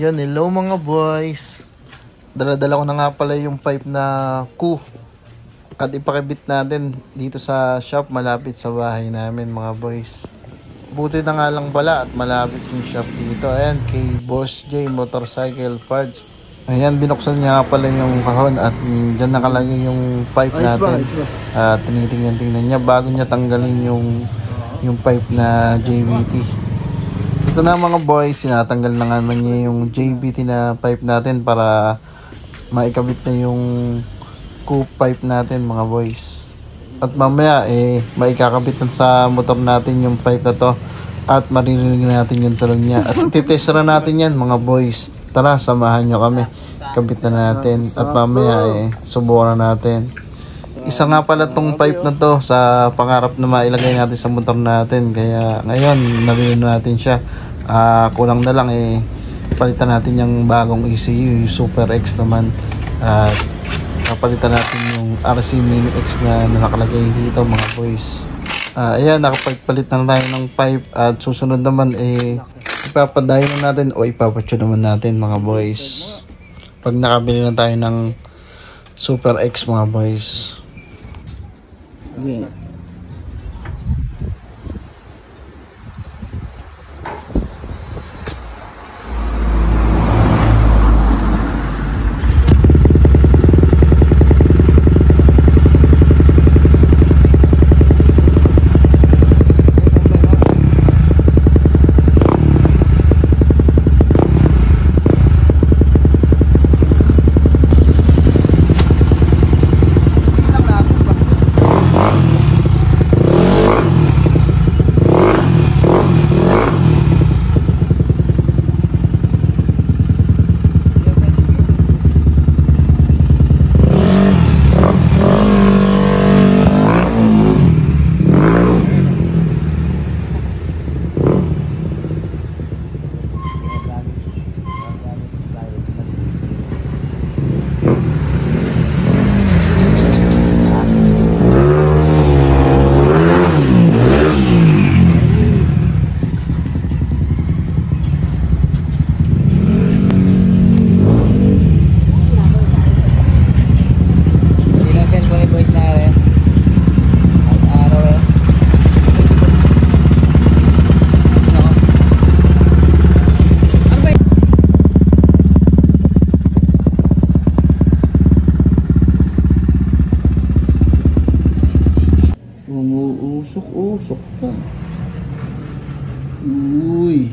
Yun, hello mga boys. Dala-dala ko na nga pala yung pipe na Q. At ipakabit natin dito sa shop malapit sa bahay namin mga boys. Buti na nga lang pala at malapit yung shop dito. Ayan, kay Boss J Motorcycle Parts. Ayan, binuksan niya nga pala yung kahon at dyan nakalagay yung pipe natin. At tinitingnan niya bago niya tanggalin yung pipe na JBT. Ito na mga boys, sinatanggal na naman niya yung JBT na pipe natin para maikabit na yung Q pipe natin mga boys. At mamaya maikakabit na sa motor natin yung pipe na to at maririnig natin yung tunog niya. At ititestra natin yan mga boys. Tara, samahan nyo kami. Kabit na natin at mamaya subukan na natin. Isa nga pala tong pipe na to sa pangarap na mailagay natin sa motor natin. Kaya ngayon nabili na natin siya. Kulang na lang palitan natin yung bagong ECU, yung Super X naman. At kapalitan natin yung RC Mini X na nakalagay dito mga boys. Ayan, nakapagpalit na tayo ng pipe. At susunod naman ipapadayo na natin o ipapatune naman natin mga boys. Pag nakabili na tayo ng Super X mga boys. Okay. Usok pa. Uy.